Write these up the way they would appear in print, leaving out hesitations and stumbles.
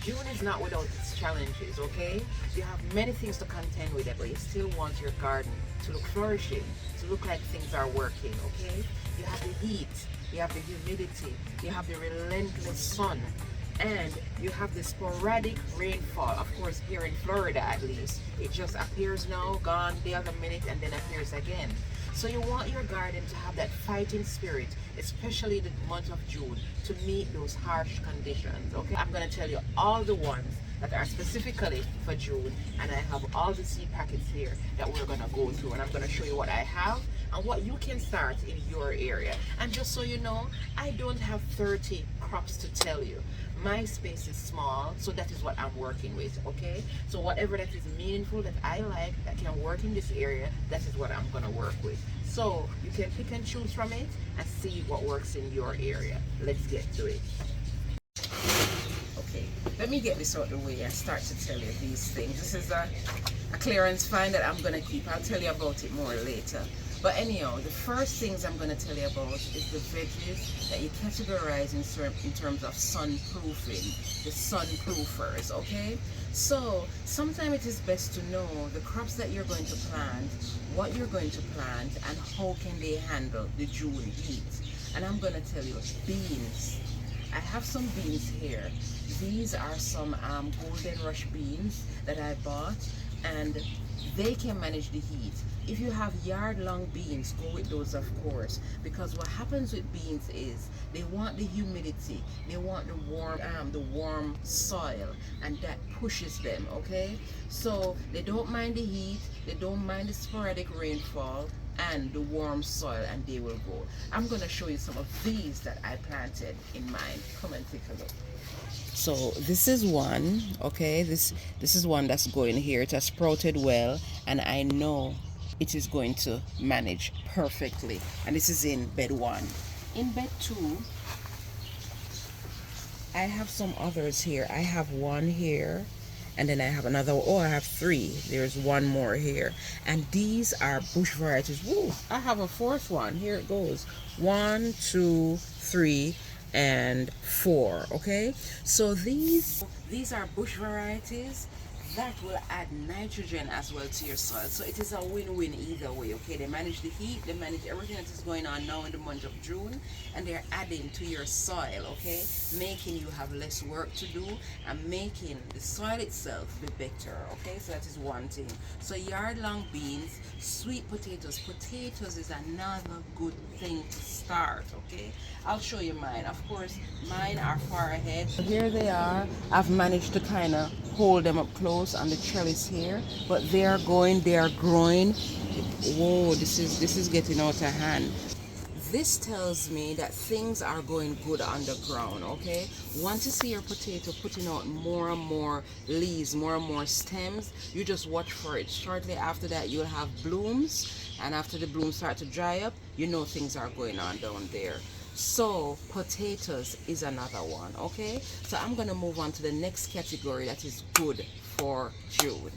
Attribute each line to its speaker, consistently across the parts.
Speaker 1: June is not without its challenges, okay? You have many things to contend with, but you still want your garden to look flourishing, to look like things are working, okay? You have the heat, you have the humidity, you have the relentless sun, and you have the sporadic rainfall. Of course, here in Florida at least, it just appears now, gone the other minute, and then appears again. So you want your garden to have that fighting spirit, especially the month of June, to meet those harsh conditions, okay? I'm going to tell you all the ones that are specifically for June, and I have all the seed packets here that we're going to go through, and I'm going to show you what I have and what you can start in your area. And just so you know, I don't have 30 crops to tell you. My space is small, so that is what I'm working with, okay? So whatever that is meaningful, that I like, that can work in this area, that is what I'm gonna work with. So you can pick and choose from it and see what works in your area. Let's get to it. Okay, let me get this out of the way and start to tell you these things. This is a clearance find that I'm gonna keep. I'll tell you about it more later. But anyhow, the first things I'm going to tell you about is the veggies that you categorize in terms of sunproofing, the sunproofers, okay? So sometimes it is best to know the crops that you're going to plant, what you're going to plant, and how can they handle the June heat. And I'm going to tell you, beans. I have some beans here. These are some golden rush beans that I bought, and they can manage the heat. If you have yard-long beans, go with those, of course, because what happens with beans is they want the humidity, they want the warm soil, and that pushes them, okay? So they don't mind the heat, they don't mind the sporadic rainfall and the warm soil, and they will go. I'm going to show you some of these that I planted in mine. Come and take a look. So this is one, okay? This is one that's going here. It has sprouted well, and I know it is going to manage perfectly. And this is in bed 1. In bed 2, I have some others here. I have one here, and then I have another. Oh, I have 3. There's one more here, and these are bush varieties. Woo! I have a 4th one. Here it goes. 1, 2, 3, and 4. Okay, so these are bush varieties that will add nitrogen as well to your soil. So it is a win-win either way, okay? They manage the heat, they manage everything that is going on now in the month of June, and they're adding to your soil, okay? Making you have less work to do and making the soil itself be better, okay? So that is one thing. So yard-long beans, sweet potatoes. Potatoes is another good thing to start, okay? I'll show you mine. Of course, mine are far ahead. So here they are. I've managed to kind of hold them up close on the trellis here, but they are growing. Whoa, this is getting out of hand. This tells me that things are going good underground, okay? Once you see your potato putting out more and more leaves, more and more stems, you just watch for it. Shortly after that, you'll have blooms, and after the blooms start to dry up, you know things are going on down there. So potatoes is another one, okay? So I'm gonna move on to the next category that is good for June.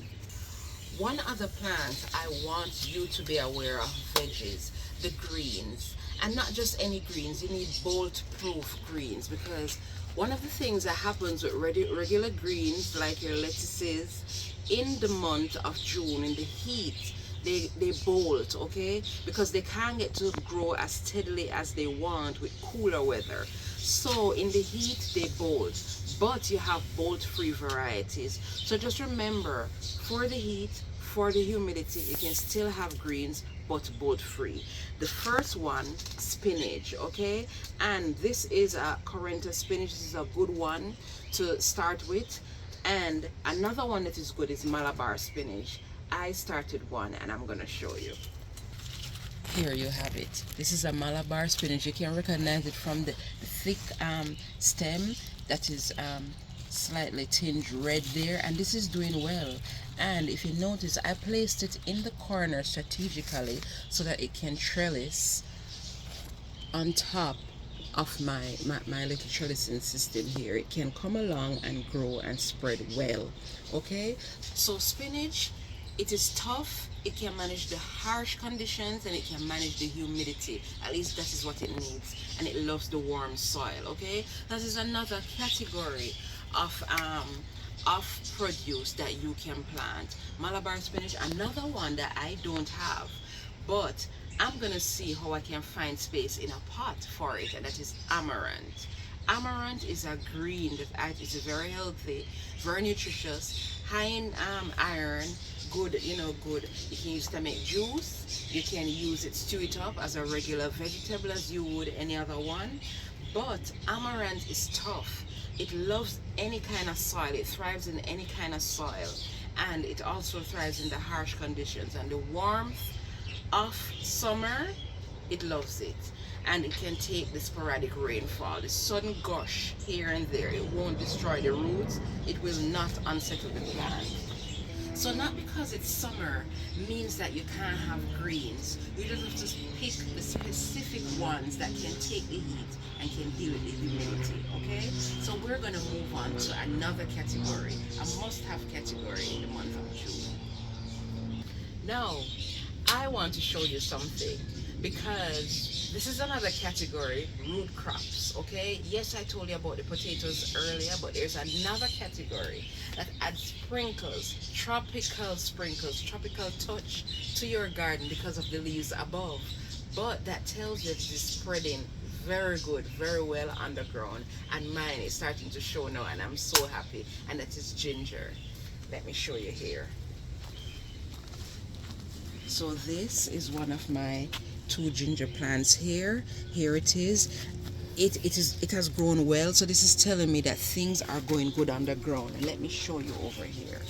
Speaker 1: One other plant I want you to be aware of, veggies, the greens. And not just any greens, you need bolt-proof greens, because one of the things that happens with regular greens like your lettuces in the month of June, in the heat, they bolt, okay, because they can't get to grow as steadily as they want with cooler weather. So in the heat they bolt, but you have bolt-free varieties. So just remember, for the heat, for the humidity, you can still have greens but bolt-free. The first one, spinach, okay, and this is a Corenta spinach. This is a good one to start with. And another one that is good is Malabar spinach. I started one and I'm gonna show you. Here you have it. This is a Malabar spinach. You can recognize it from the thick stem that is slightly tinged red there, and this is doing well. And if you notice, I placed it in the corner strategically so that it can trellis on top of my little trellising system here. It can come along and grow and spread well, okay? So spinach, it is tough, it can manage the harsh conditions, and it can manage the humidity. At least that is what it needs, and it loves the warm soil, okay? That is another category of produce that you can plant. Malabar spinach, another one that I don't have, but I'm gonna see how I can find space in a pot for it, and that is amaranth. Amaranth is a green that is very healthy, very nutritious, high in iron, good, good. You can use to make juice. You can use it, stew it up as a regular vegetable as you would any other one. But amaranth is tough. It loves any kind of soil. It thrives in any kind of soil. And it also thrives in the harsh conditions. And the warmth of summer, it loves it. And it can take the sporadic rainfall, the sudden gush here and there. It won't destroy the roots. It will not unsettle the plant. So not because it's summer means that you can't have greens. You just have to pick the specific ones that can take the heat and can deal with the humidity, okay? So we're gonna move on to another category, a must-have category in the month of June. Now, I want to show you something because this is another category, root crops, okay? Yes, I told you about the potatoes earlier, but there's another category that adds sprinkles, tropical touch to your garden because of the leaves above. But that tells you it is spreading very good, very well underground, and mine is starting to show now, and I'm so happy, and that is ginger. Let me show you here. So this is one of my 2 ginger plants here. Here it is. It has grown well, so this is telling me that things are going good underground. And let me show you over here.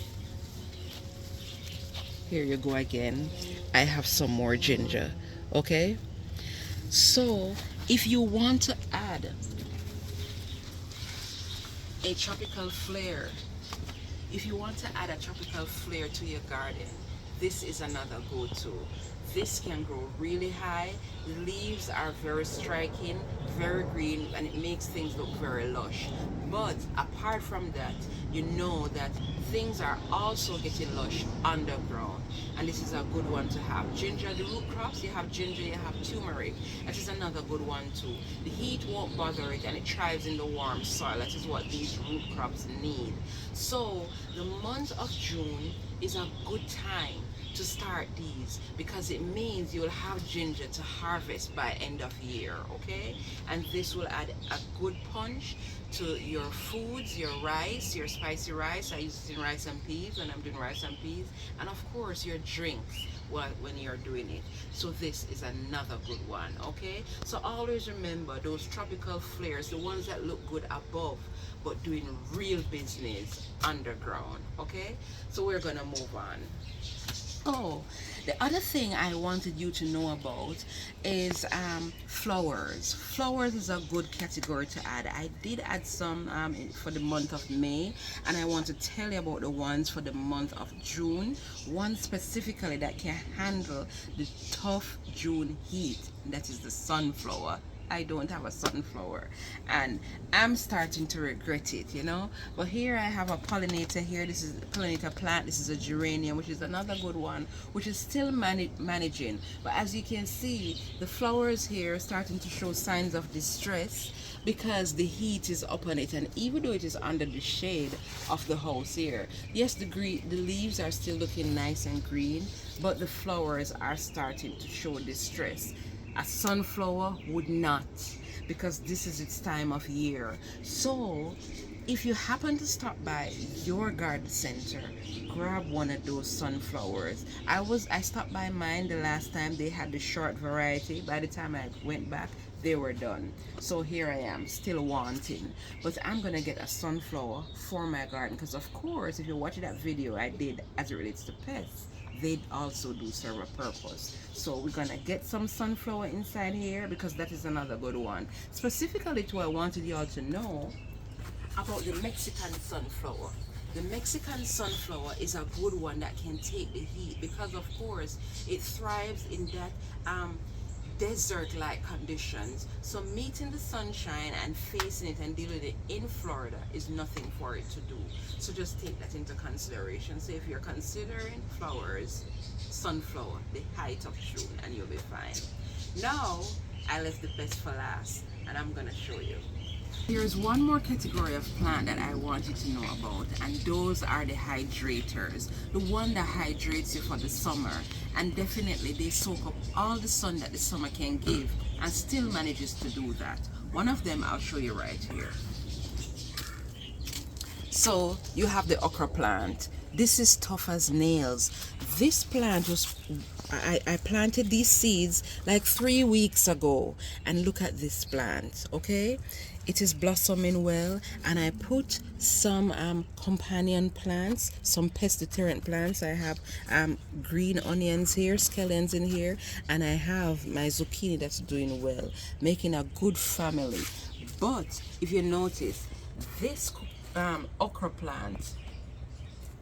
Speaker 1: Here you go again. I have some more ginger. Okay? So if you want to add a tropical flair, to your garden, this is another go-to. This can grow really high. The leaves are very striking, very green, and it makes things look very lush. But apart from that, you know that things are also getting lush underground, and this is a good one to have. Ginger, the root crops, you have ginger, you have turmeric. That is another good one too. The heat won't bother it, and it thrives in the warm soil. That is what these root crops need. So the month of June is a good time to start these because it means you'll have ginger to harvest by end of year, okay? And this will add a good punch to your foods, your rice, your spicy rice. I use it in rice and peas when I'm doing rice and peas, and of course your drinks when you're doing it. So this is another good one, okay? So always remember those tropical flares, the ones that look good above but doing real business underground, okay? So we're gonna move on. Oh, the other thing I wanted you to know about is flowers. Flowers is a good category to add. I did add some for the month of May, and I want to tell you about the ones for the month of June. One specifically that can handle the tough June heat, that is the sunflower. I don't have a sunflower, and I'm starting to regret it, you know. But here I have a pollinator here. This is a pollinator plant. This is a geranium, which is another good one, which is still managing. But as you can see, the flowers here are starting to show signs of distress because the heat is up on it, and even though it is under the shade of the house here, yes, the leaves are still looking nice and green, but the flowers are starting to show distress. A sunflower would not, because this is its time of year. So if you happen to stop by your garden center, grab one of those sunflowers. I stopped by mine the last time. They had the short variety. By the time I went back, they were done. So here I am, still wanting. But I'm gonna get a sunflower for my garden, because of course, if you're watching that video I did as it relates to pests, they also do serve a purpose. So we're gonna get some sunflower inside here, because that is another good one. Specifically to I wanted y'all to know about the Mexican sunflower. The Mexican sunflower is a good one that can take the heat, because of course it thrives in that desert-like conditions. So meeting the sunshine and facing it and dealing with it in Florida is nothing for it to do. So just take that into consideration. So if you're considering flowers, sunflower, the height of June, and you'll be fine. Now I left the best for last, and I'm gonna show you. Here's one more category of plant that I want you to know about, and those are the hydrators. The one that hydrates you for the summer, and definitely they soak up all the sun that the summer can give and still manages to do that. One of them I'll show you right here. So you have the okra plant. This is tough as nails. This plant was, I planted these seeds like 3 weeks ago, and look at this plant, okay? It is blossoming well, and I put some companion plants, some pest deterrent plants. I have green onions here, scallions in here, and I have my zucchini that's doing well, making a good family. But if you notice, this okra plant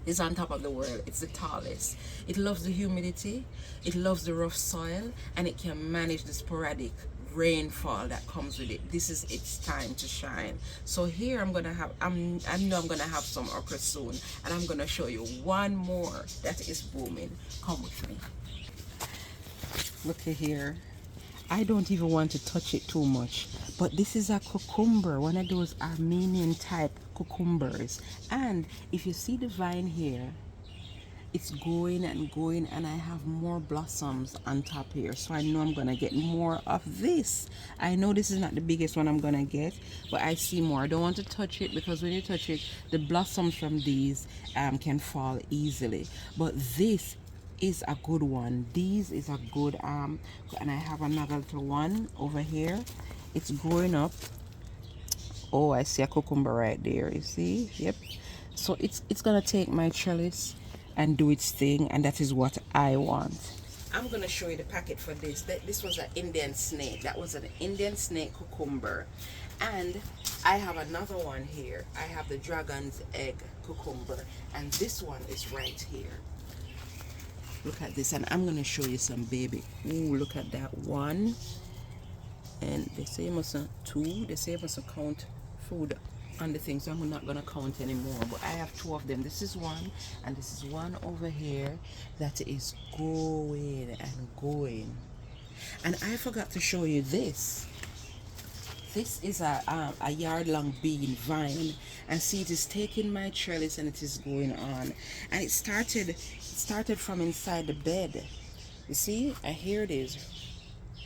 Speaker 1: is on top of the world. It's the tallest. It loves the humidity, it loves the rough soil, and it can manage the sporadic rainfall that comes with it. This is its time to shine. So here I'm gonna have, I know I'm gonna have some okra soon, and I'm gonna show you one more that is booming. Come with me. Look at here. I don't even want to touch it too much, but this is a cucumber, one of those Armenian type cucumbers. And if you see the vine here, it's going and going, and I have more blossoms on top here, so I know I'm gonna get more of this. I know this is not the biggest one I'm gonna get, but I see more. I don't want to touch it because when you touch it, the blossoms from these can fall easily, but this is a good one. These is a good and I have another little one over here. It's growing up. Oh, I see a cucumber right there, you see? Yep. So it's gonna take my trellis and do its thing, and that is what I want. I'm gonna show you the packet for this. This was an Indian snake. That was an Indian snake cucumber. And I have another one here. I have the dragon's egg cucumber, and this one is right here. Look at this, and I'm gonna show you some baby. Ooh, look at that one. And they say you mustn't two. They say you mustn't count food on the thing, so I'm not gonna count anymore. But I have two of them. This is one, and this is one over here that is going and going. And I forgot to show you this. This is a yard-long bean vine, and see, it is taking my trellis and it is going on. And it started from inside the bed. You see, and here it is,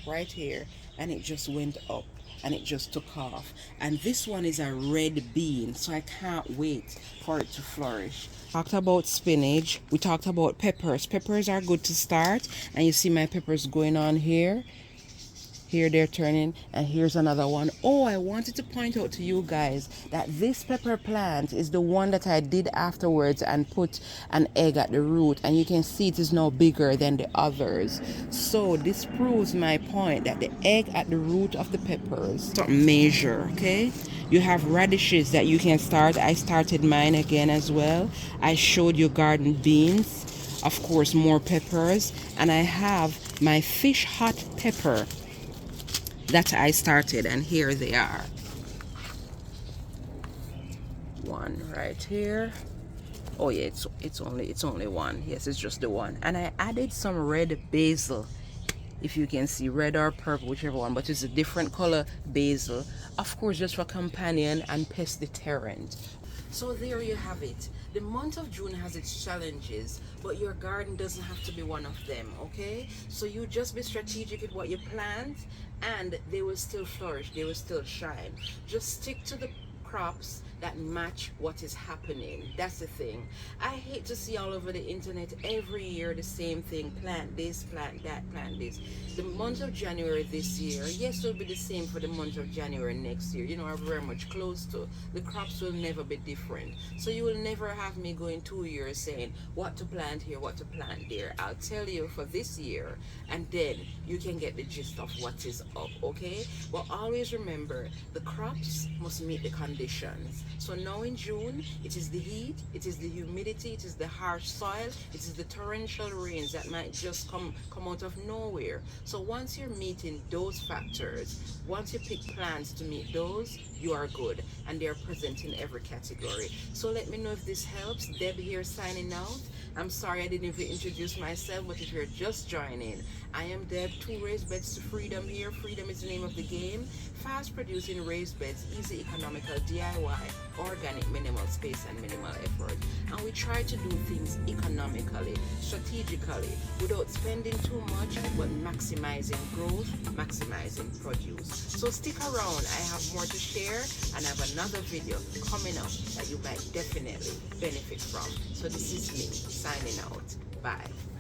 Speaker 1: right here, and it just went up and it just took off. And this one is a red bean, so I can't wait for it to flourish. Talked about spinach. We talked about peppers. Peppers are good to start, and you see my peppers going on here. Here they're turning, and here's another one. Oh, I wanted to point out to you guys that this pepper plant is the one that I did afterwards and put an egg at the root, and you can see it is now bigger than the others. So this proves my point that the egg at the root of the peppers measure, okay? You have radishes that you can start. I started mine again as well. I showed you garden beans, of course, more peppers, and I have my fish hot pepper that I started, and here they are. One right here. Oh yeah, it's only one. Yes, it's just the one. And I added some red basil, if you can see, red or purple, whichever one, but it's a different color basil, of course, just for companion and pest deterrent. So there you have it. The month of June has its challenges, but your garden doesn't have to be one of them, okay? So you just be strategic with what you plant, and they will still flourish, they will still shine. Just stick to the crops that match what is happening. That's the thing. I hate to see all over the internet every year the same thing. Plant this, plant that, plant this. The month of January this year, yes, it will be the same for the month of January next year. You know, are very much close to. The crops will never be different. So you will never have me going 2 years saying what to plant here, what to plant there. I'll tell you for this year, and then you can get the gist of what is up, okay? But always remember, the crops must meet the conditions. So now in June, it is the heat, it is the humidity, it is the harsh soil, it is the torrential rains that might just come out of nowhere. So once you're meeting those factors, once you pick plants to meet those, you are good, and they're present in every category. So let me know if this helps. Deb here signing out. I'm sorry I didn't even introduce myself, but if you're just joining, I am Deb, 2 raised beds to freedom here. Freedom is the name of the game. Fast producing raised beds, easy, economical, DIY, organic, minimal space and minimal effort. And we try to do things economically, strategically, without spending too much, but maximizing growth, maximizing produce. So stick around. I have more to share, and I have another video coming up that you might definitely benefit from. So this is me signing out. Bye.